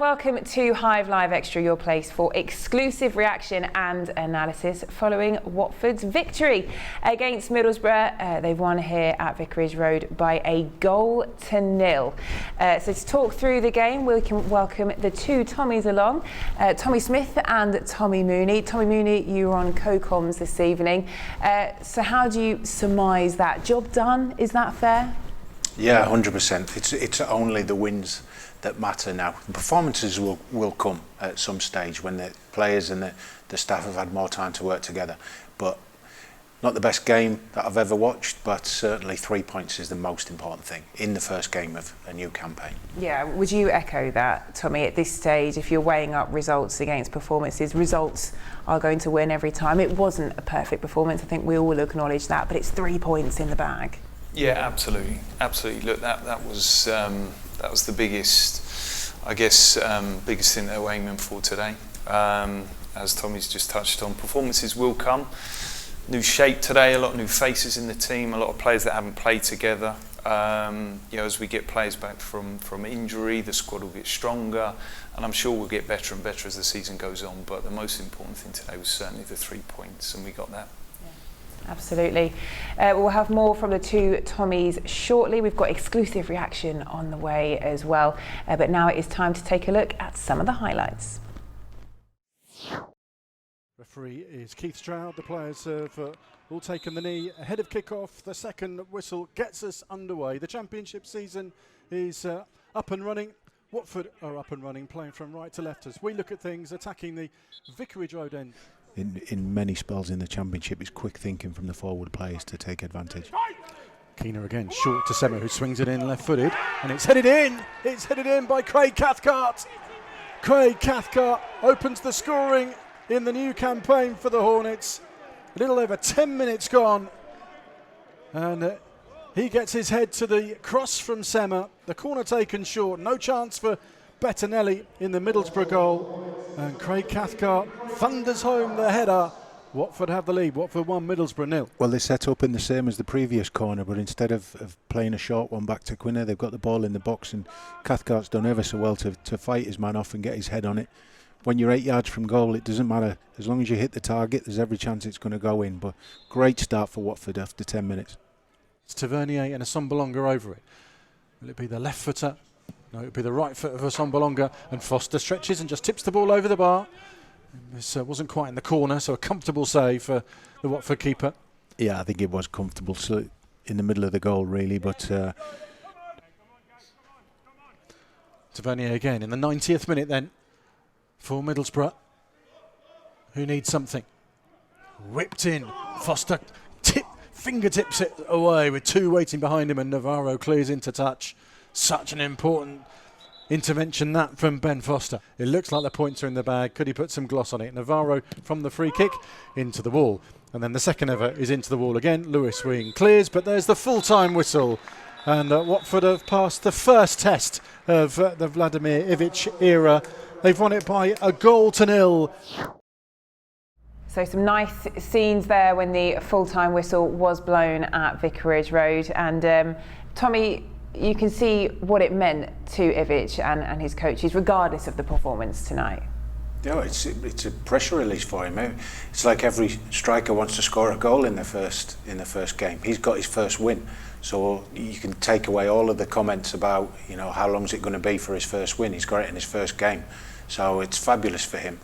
welcome to Hive Live Extra, your place for exclusive reaction and analysis following Watford's victory against Middlesbrough. They've won here at Vicarage Road by a 1-0. So to talk through the game, we can welcome the two Tommies along, Tommy Smith and Tommy Mooney. Tommy Mooney, you were on co-coms this evening. So how do you surmise that? Job done, is that fair? Yeah, 100%. It's only the wins that matter now. The performances will come at some stage when the players and the staff have had more time to work together. But not the best game that I've ever watched, but certainly 3 points is the most important thing in the first game of a new campaign. Yeah, would you echo that, Tommy, at this stage, if you're weighing up results against performances, results are going to win every time? It wasn't a perfect performance, I think we all will acknowledge that, but it's 3 points in the bag. Yeah, absolutely. Look, that was the biggest, I guess, biggest thing they were aiming for today. As Tommy's just touched on, performances will come. New shape today, a lot of new faces in the team, a lot of players that haven't played together. As we get players back from injury, the squad will get stronger, and I'm sure we'll get better and better as the season goes on. But the most important thing today was certainly the 3 points, and we got that. Absolutely. We'll have more from the two Tommies shortly. We've got exclusive reaction on the way as well. But now it is time to take a look at some of the highlights. Referee is Keith Stroud. The players have all taken the knee ahead of kick-off. The second whistle gets us underway. The championship season is up and running. Watford are up and running, playing from right to left as we look at things, attacking the Vicarage Road end. In many spells in the Championship, it's quick thinking from the forward players to take advantage. Quina again, short to Sema, who swings it in left-footed, and it's headed in! It's headed in by Craig Cathcart! Craig Cathcart opens the scoring in the new campaign for the Hornets. A little over 10 minutes gone, and he gets his head to the cross from Sema. The corner taken short, no chance for Bettinelli in the Middlesbrough goal, and Craig Cathcart thunders home the header. Watford have the lead. Watford 1, Middlesbrough 0. Well, they set up in the same as the previous corner, but instead of playing a short one back to Quina, they've got the ball in the box, and Cathcart's done ever so well to fight his man off and get his head on it. When you're 8 yards from goal, it doesn't matter. As long as you hit the target, there's every chance it's going to go in. But great start for Watford after 10 minutes. It's Tavernier and Assombalonga over it. Will it be the left footer? No, it would be the right foot of Assombalonga, and Foster stretches and just tips the ball over the bar. This wasn't quite in the corner, so a comfortable save for the Watford keeper. Yeah, I think it was comfortable, so in the middle of the goal really, but Tavernier again in the 90th minute then for Middlesbrough, who needs something. Whipped in, Foster fingertips it away with two waiting behind him, and Navarro clears into touch. Such an important intervention that from Ben Foster. It looks like the points are in the bag. Could he put some gloss on it? Navarro from the free kick into the wall. And then the second ever is into the wall again. Lewis Wing clears, but there's the full-time whistle. And Watford have passed the first test of the Vladimir Ivic era. They've won it by a 1-0. So some nice scenes there when the full-time whistle was blown at Vicarage Road. And Tommy, you can see what it meant to Ivic and his coaches, regardless of the performance tonight. Yeah, it's a pressure release for him. It's like every striker wants to score a goal in the first game. He's got his first win, so you can take away all of the comments about how long is it going to be for his first win. He's got it in his first game, so it's fabulous for him.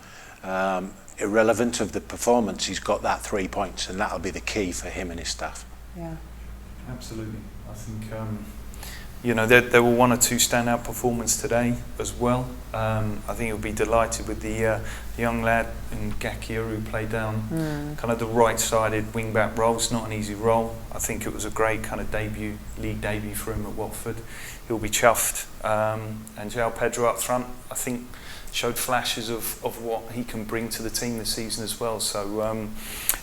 Irrelevant of the performance, he's got that 3 points, and that'll be the key for him and his staff. Yeah, absolutely. I think. There were one or two standout performances today as well. I think he'll be delighted with the young lad in Gakia who played down kind of the right-sided wing-back role. It's not an easy role. I think it was a great kind of league debut for him at Watford. He'll be chuffed. And João Pedro up front, I think, showed flashes of what he can bring to the team this season as well. So,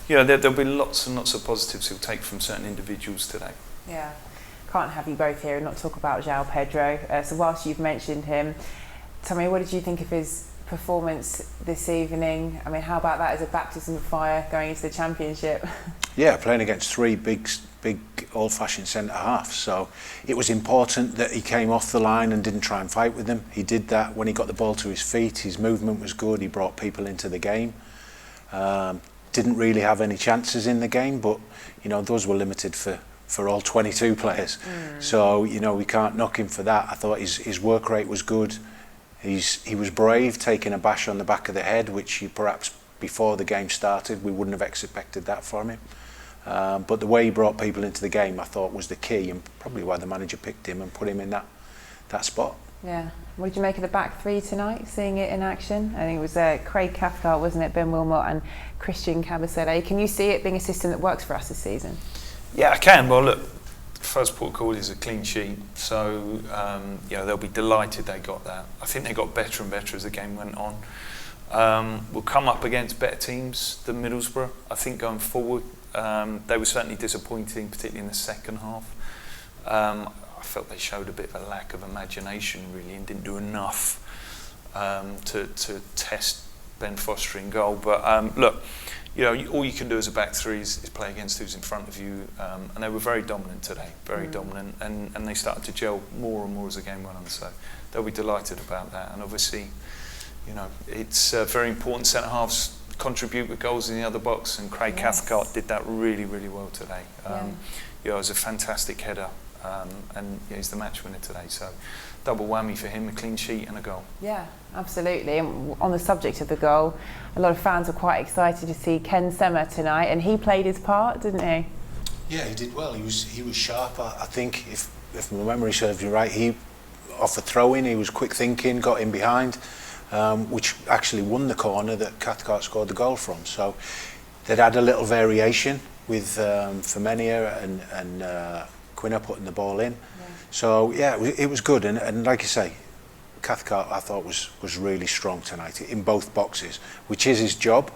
there'll be lots and lots of positives he'll take from certain individuals today. Yeah. Can't have you both here and not talk about João Pedro. So whilst you've mentioned him, Tommy, what did you think of his performance this evening? I mean, how about that as a baptism of fire going into the Championship? Yeah, playing against three big big old-fashioned centre-half. So it was important that he came off the line and didn't try and fight with them. He did that when he got the ball to his feet. His movement was good. He brought people into the game. Didn't really have any chances in the game, but those were limited for all 22 players. So we can't knock him for that. I thought his work rate was good. He was brave, taking a bash on the back of the head, which perhaps before the game started we wouldn't have expected that from him. But the way he brought people into the game, I thought, was the key, and probably why the manager picked him and put him in that spot. Yeah. What did you make of the back three tonight, seeing it in action? I think it was Craig Cathcart, wasn't it? Ben Wilmot and Christian Cabasele. Can you see it being a system that works for us this season? Yeah, I can. Well, look, first port of call is a clean sheet, so they'll be delighted they got that. I think they got better and better as the game went on. We'll come up against better teams than Middlesbrough. I think going forward, they were certainly disappointing, particularly in the second half. I felt they showed a bit of a lack of imagination, really, and didn't do enough to test Ben Foster in goal. But look, all you can do as a back three is play against who's in front of you, and they were very dominant today, very dominant, and they started to gel more and more as the game went on. So they'll be delighted about that, and obviously, it's very important centre halves contribute with goals in the other box, and Craig Cathcart did that really, really well today. It was a fantastic header, and he's the match winner today. So double whammy for him, a clean sheet and a goal. Yeah, absolutely. And on the subject of the goal, a lot of fans were quite excited to see Ken Sema tonight, and he played his part, didn't he? Yeah, he did well. He was sharp. I think if my memory serves me right, he off a throw-in, he was quick thinking, got in behind. Which actually won the corner that Cathcart scored the goal from. So they'd had a little variation with Femenia and Quina putting the ball in. Yeah. So it was good, and like you say, Cathcart I thought was really strong tonight in both boxes, which is his job.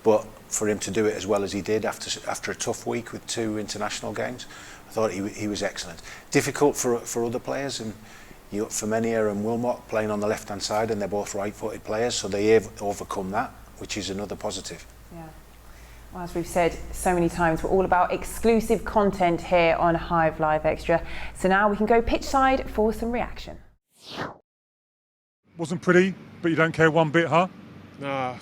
But for him to do it as well as he did after a tough week with 2 international games, I thought he was excellent. Difficult for other players, and you got Femenia and Wilmot playing on the left-hand side, and they're both right-footed players, so they have overcome that, which is another positive. Yeah. Well, as we've said so many times, we're all about exclusive content here on Hive Live Extra. So now we can go pitch side for some reaction. Wasn't pretty, but you don't care one bit, huh? Nah,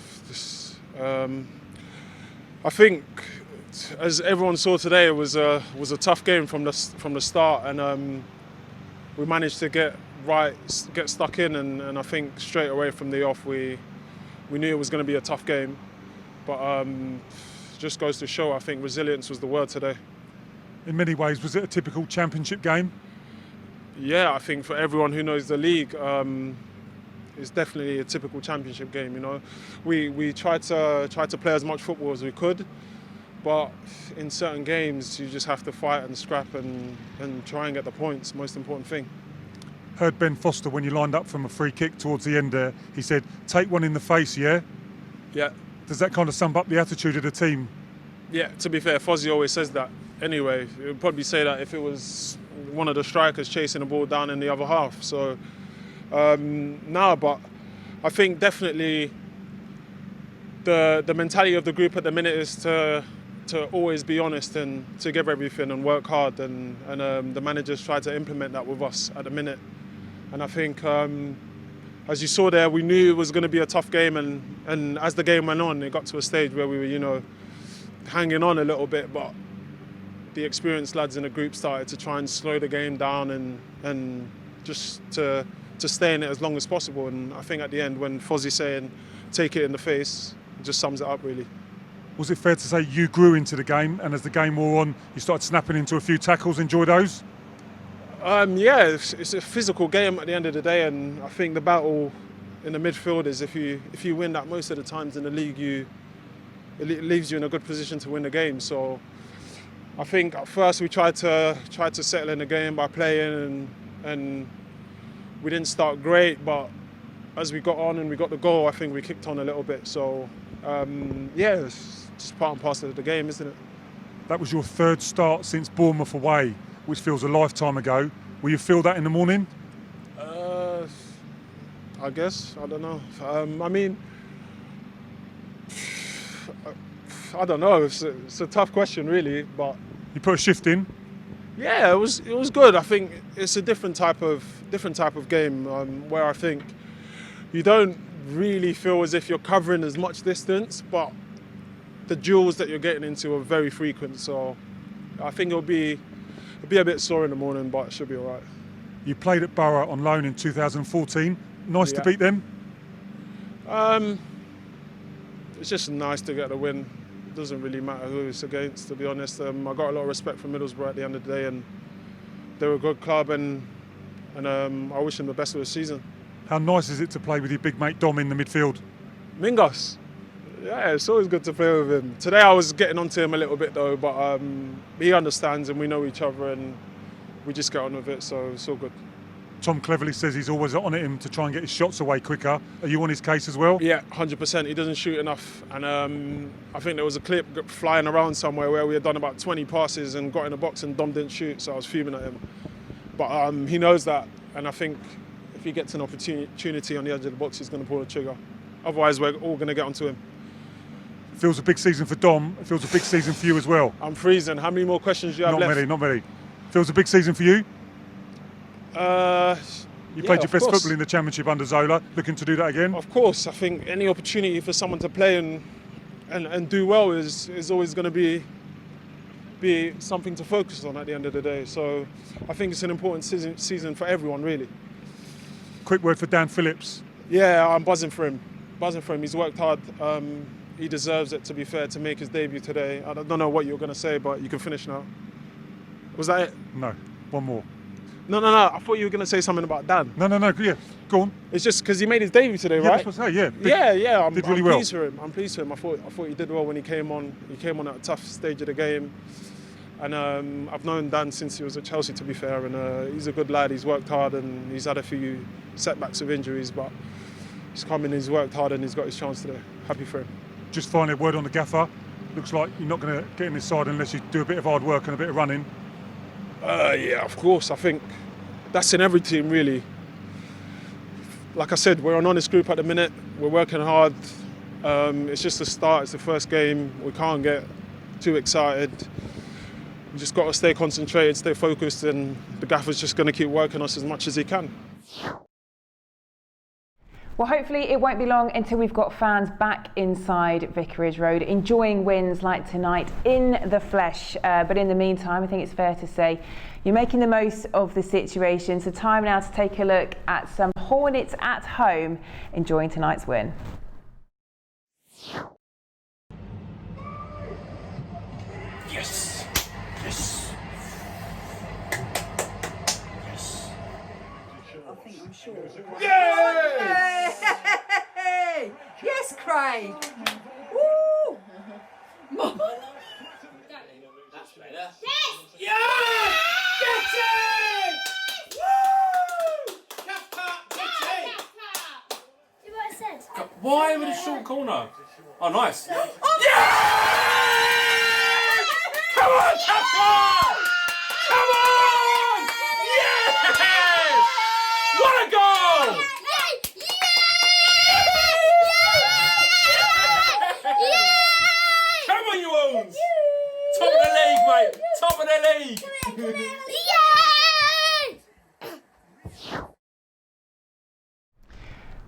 I think, as everyone saw today, it was a tough game from the start, and we managed to get stuck in, and I think straight away from the off we knew it was going to be a tough game, but just goes to show, I think resilience was the word today. In many ways, was it a typical championship game? Yeah, I think for everyone who knows the league, it's definitely a typical championship game. We tried to play as much football as we could, but in certain games you just have to fight and scrap and try and get the points. Most important thing. Heard Ben Foster when you lined up from a free kick towards the end there. He said, "Take one in the face, yeah." Yeah. Does that kind of sum up the attitude of the team? Yeah. To be fair, Fozzie always says that. Anyway, he would probably say that if it was one of the strikers chasing the ball down in the other half. So but I think definitely the mentality of the group at the minute is to always be honest and to give everything and work hard, and the managers try to implement that with us at the minute. And I think, as you saw there, we knew it was going to be a tough game, and as the game went on, it got to a stage where we were, hanging on a little bit, but the experienced lads in the group started to try and slow the game down and just to stay in it as long as possible. And I think at the end, when Fozzie's saying, "Take it in the face," it just sums it up really. Was it fair to say you grew into the game, and as the game wore on, you started snapping into a few tackles? Enjoy those? Yeah, it's a physical game at the end of the day, and I think the battle in the midfield is if you win that most of the times in the league, it leaves you in a good position to win the game. So I think at first we tried to settle in the game by playing, and we didn't start great, but as we got on and we got the goal, I think we kicked on a little bit. So it's just part and parcel of the game, isn't it? That was your third start since Bournemouth away, which feels a lifetime ago. Will you feel that in the morning? I guess. I don't know. I don't know. It's a tough question, really. But You put a shift in. Yeah, it was good. I think it's a different type of game where I think you don't really feel as if you're covering as much distance, but the duels that you're getting into are very frequent. So I think it'll be a bit sore in the morning, but it should be all right. You played at Borough on loan in 2014. Nice to beat them. It's just nice to get the win. It doesn't really matter who it's against, to be honest. I got a lot of respect for Middlesbrough at the end of the day, and they're a good club, and I wish them the best of the season. How nice is it to play with your big mate Dom in the midfield? Mingos. Yeah, it's always good to play with him. Today I was getting onto him a little bit though, but he understands and we know each other and we just get on with it, so it's all good. Tom cleverly says he's always on at him to try and get his shots away quicker. Are you on his case as well? Yeah, 100%. He doesn't shoot enough. And I think there was a clip flying around somewhere where we had done about 20 passes and got in the box and Dom didn't shoot, so I was fuming at him. But he knows that, and I think if he gets an opportunity on the edge of the box, he's going to pull the trigger. Otherwise, we're all going to get onto him. Feels a big season for Dom. It feels a big season for you as well. I'm freezing. How many more questions do you have left? Not many. Feels a big season for you? You played your best football in the Championship under Zola. Looking to do that again? Of course. I think any opportunity for someone to play and do well is always going to be something to focus on at the end of the day. So I think it's an important season for everyone, really. Quick word for Dan Phillips. Yeah, I'm buzzing for him. He's worked hard. He deserves it, to be fair, to make his debut today. I don't know what you're going to say, but you can finish now. Was that it? No, one more. No. I thought you were going to say something about Dan. No. Yeah, go on. It's just because he made his debut today, Yeah, right? that's what I say. Yeah. I'm really well. pleased for him. I'm pleased for him. I thought he did well when he came on. He came on at a tough stage of the game. And I've known Dan since he was at Chelsea, to be fair. And he's a good lad. He's worked hard and he's had a few setbacks with injuries, but he's come in, he's worked hard and he's got his chance today. Happy for him. Just finally, a word on the gaffer. Looks like you're not going to get in this side unless you do a bit of hard work and a bit of running. Yeah, of course. I think that's in every team, really. Like I said, we're an honest group at the minute. We're working hard. It's just the start. It's the first game. We can't get too excited. We just got to stay concentrated, stay focused, and the gaffer's just going to keep working us as much as he can. Well, hopefully it won't be long until we've got fans back inside Vicarage Road, enjoying wins like tonight in the flesh. But in the meantime, I think it's fair to say you're making the most of the situation. So time now to take a look at some Hornets at home, enjoying tonight's win. Yes! I'm sure. Yay! Yes, Craig! Woo! That's better. Yes! Yeah! Get it! Woo! Cathcart, get it! See what it says? Why with a short corner? Oh, nice. Oh. Come on, Cathcart! Come on! Yes! What a goal! Come on, you Owens! Top of the league, mate! Top of the league!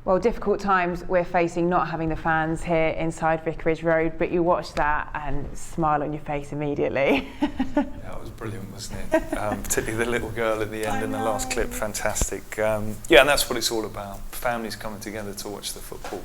Well, difficult times we're facing not having the fans here inside Vicarage Road, but you watch that and smile on your face immediately. That was brilliant, wasn't it? Particularly the little girl at the end in the last clip, fantastic. Yeah, and that's what it's all about. Families coming together to watch the football.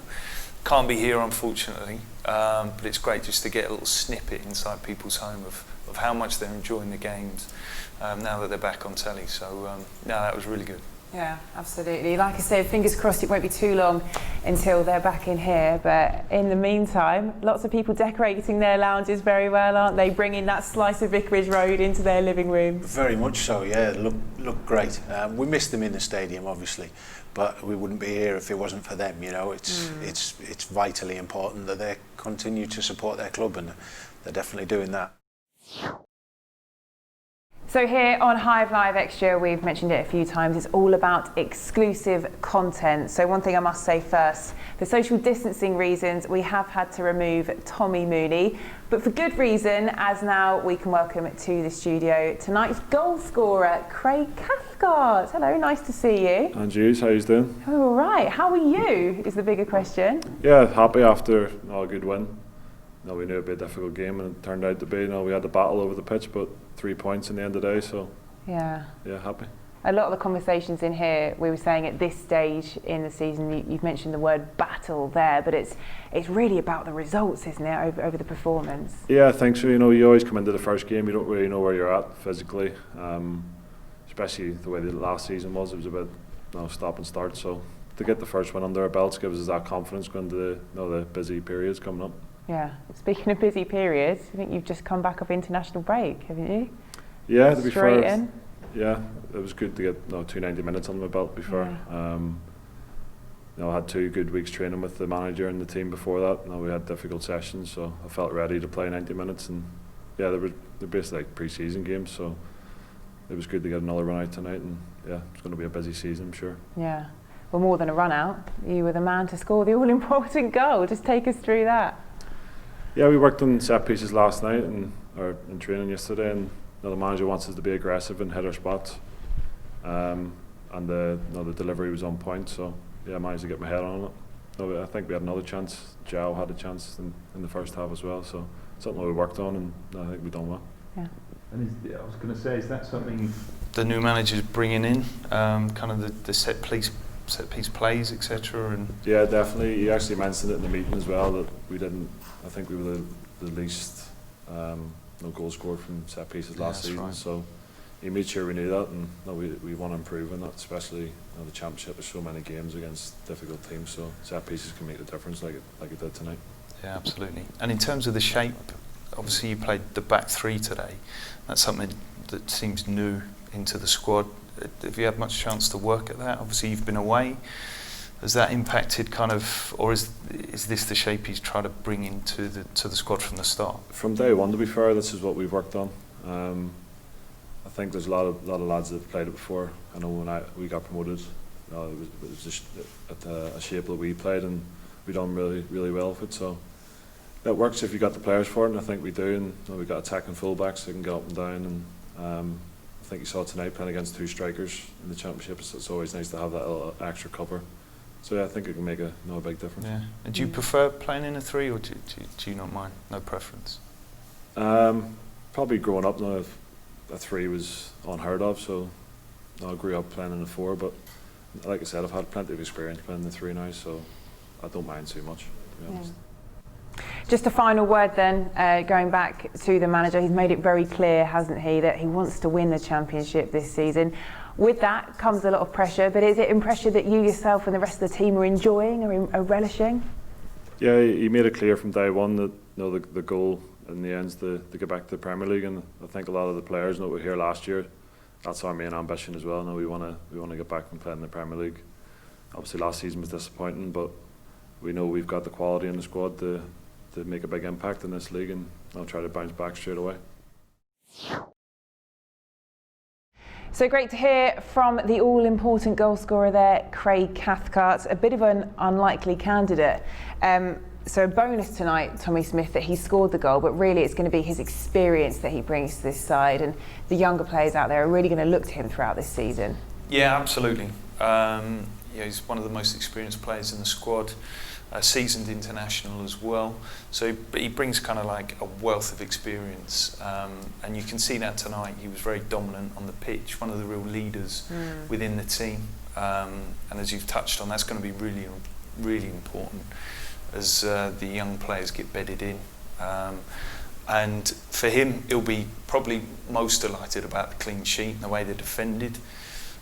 Can't be here, unfortunately, but it's great just to get a little snippet inside people's home of how much they're enjoying the games now that they're back on telly. So, no, that was really good. Yeah, absolutely. Like I said, fingers crossed it won't be too long until they're back in here. But in the meantime, lots of people decorating their lounges very well, aren't they? Bringing that slice of Vicarage Road into their living rooms. Very much so, yeah. Look great. We missed them in the stadium, obviously, but we wouldn't be here if it wasn't for them. You know, it's vitally important that they continue to support their club, and they're definitely doing that. So here on Hive Live Extra, we've mentioned it a few times, it's all about exclusive content. So one thing I must say first, for social distancing reasons, we have had to remove Tommy Mooney, but for good reason, as now we can welcome to the studio tonight's goal scorer, Craig Cathcart. Hello, nice to see you. And you, how you doing? All right, how are you is the bigger question. Yeah, happy after a good win. We knew it'd be a difficult game, and it turned out to be. We had the battle over the pitch, but 3 points in the end of the day, so yeah, happy. A lot of the conversations in here, we were saying at this stage in the season, you've mentioned the word battle there, but it's really about the results, isn't it, over the performance? Yeah, I think so. You always come into the first game, you don't really know where you're at physically, especially the way the last season was. It was a bit stop and start, so to get the first one under our belts gives us that confidence going into the busy periods coming up. Yeah, speaking of busy periods, I think you've just come back off international break, haven't you? Yeah, to be fair. In. Yeah, it was good to get 290 minutes on my belt before. Yeah. I had 2 good weeks training with the manager and the team before that. We had difficult sessions, so I felt ready to play 90 minutes. And yeah, they're basically like pre-season games, so it was good to get another run out tonight. And yeah, it's going to be a busy season, I'm sure. Yeah, well, more than a run out, you were the man to score the all-important goal. Just take us through that. Yeah, we worked on set pieces last night in training yesterday, and the manager wants us to be aggressive and hit our spots. And the delivery was on point, so yeah, I managed to get my head on it. I think we had another chance. João had a chance in the first half as well, so something we worked on, and I think we've done well. Yeah. And I was going to say, is that something the new manager's bringing in, kind of the set piece plays, etc.? And yeah, definitely. He actually mentioned it in the meeting as well that we didn't. I think we were the least goal scored from set pieces last season. Right. So he made sure we knew that, and we want to improve on that, especially the championship. There's so many games against difficult teams, so set pieces can make the difference, like it did tonight. Yeah, absolutely. And in terms of the shape, obviously you played the back 3 today. That's something that seems new into the squad. Have you had much chance to work at that? Obviously you've been away. Has that impacted kind of, or is this the shape he's trying to bring into the squad from the start? From day one, to be fair, this is what we've worked on. I think there's a lot of lads that have played it before. I know when we got promoted, it was just at a shape that we played, and we done really well with it. So that works if you got the players for it, and I think we do. And we got attacking fullbacks that can get up and down. And I think you saw tonight playing against 2 strikers in the championship. It's always nice to have that little extra cover. So yeah, I think it can make a big difference. Yeah. And do you prefer playing in a 3, or do you not mind? No preference? Probably growing up, a 3 was unheard of, so I grew up playing in a 4. But like I said, I've had plenty of experience playing in the 3 now, so I don't mind too much, to be honest. Just a final word then, going back to the manager. He's made it very clear, hasn't he, that he wants to win the championship this season. With that comes a lot of pressure, but is it in pressure that you yourself and the rest of the team are enjoying or are relishing? Yeah, he made it clear from day one that the goal in the end is to get back to the Premier League, and I think a lot of the players that were here last year, that's our main ambition as well. Now we want to get back and play in the Premier League. Obviously last season was disappointing, but we know we've got the quality in the squad to make a big impact in this league, and I'll try to bounce back straight away. So great to hear from the all-important goal scorer there, Craig Cathcart. A bit of an unlikely candidate. So a bonus tonight, Tommy Smith, that he scored the goal, but really it's going to be his experience that he brings to this side, and the younger players out there are really going to look to him throughout this season. Yeah, absolutely. He's one of the most experienced players in the squad. A seasoned international as well, so he brings kind of like a wealth of experience, and you can see that tonight. He was very dominant on the pitch, one of the real leaders within the team, and as you've touched on, that's going to be really important as the young players get bedded in, and for him he'll be probably most delighted about the clean sheet and the way they defended.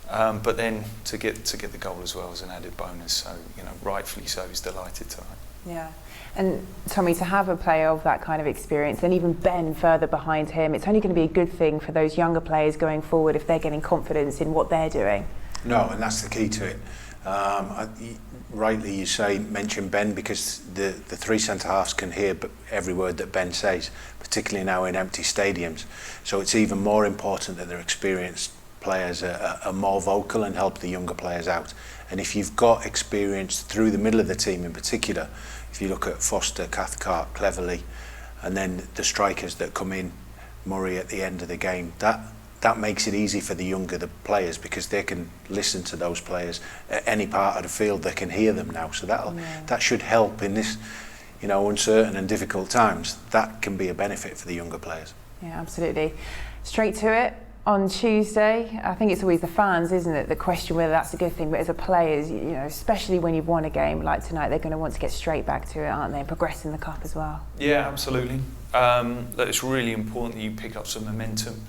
But then to get the goal as well is an added bonus. So rightfully so, he's delighted tonight. Yeah, and Tommy, to have a player of that kind of experience, and even Ben further behind him, it's only going to be a good thing for those younger players going forward if they're getting confidence in what they're doing. No, and that's the key to it. Rightly you mention Ben, because the three centre-halves can hear every word that Ben says, particularly now in empty stadiums. So it's even more important that their experienced players are more vocal and help the younger players out. And if you've got experience through the middle of the team in particular, if you look at Foster, Cathcart, Cleverley, and then the strikers that come in, Murray at the end of the game, that makes it easy for the players, because they can listen to those players at any part of the field. They can hear them now, so that should help in this, uncertain and difficult times. That can be a benefit for the younger players. Yeah, absolutely. Straight to it. On Tuesday, I think it's always the fans, isn't it, that question whether that's a good thing. But as a players, especially when you've won a game like tonight, they're going to want to get straight back to it, aren't they? Progress in the cup as well. Yeah, absolutely. It's really important that you pick up some momentum.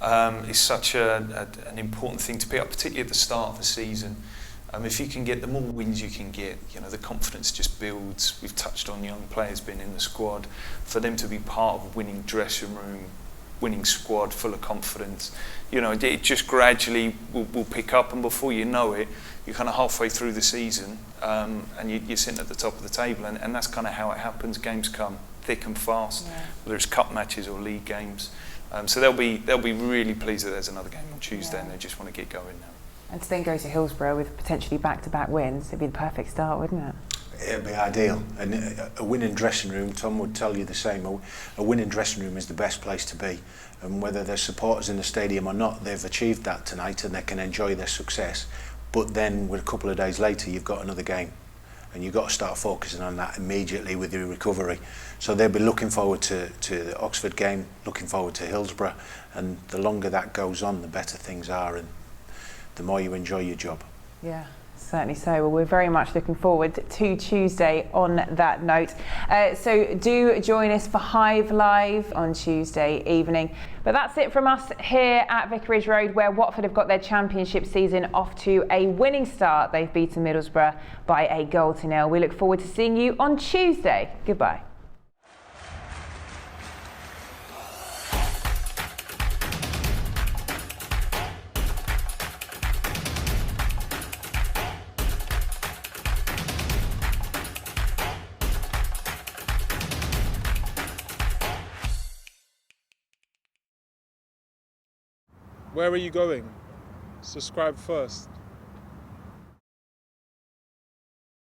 It's such an important thing to pick up, particularly at the start of the season. If you can get the more wins you can get, the confidence just builds. We've touched on young players being in the squad. For them to be part of a winning dressing room, winning squad full of confidence, it just gradually will pick up, and before you know it, you're kind of halfway through the season, and you're sitting at the top of the table, and that's kind of how it happens. Games come thick and fast, whether it's cup matches or league games. So they'll be really pleased that there's another game on Tuesday, and they just want to get going now. And to then go to Hillsborough with potentially back-to-back wins, it'd be the perfect start, wouldn't it? It'd be ideal, and a winning dressing room, Tom would tell you the same, a winning dressing room is the best place to be, and whether there's supporters in the stadium or not, they've achieved that tonight and they can enjoy their success. But then with a couple of days later you've got another game, and you've got to start focusing on that immediately with your recovery. So they'll be looking forward to the Oxford game, looking forward to Hillsborough, and the longer that goes on, the better things are, and the more you enjoy your job. Yeah, certainly so. Well, we're very much looking forward to Tuesday on that note. So do join us for Hive Live on Tuesday evening. But that's it from us here at Vicarage Road, where Watford have got their championship season off to a winning start. They've beaten Middlesbrough by a 1-0. We look forward to seeing you on Tuesday. Goodbye. Where are you going? Subscribe first.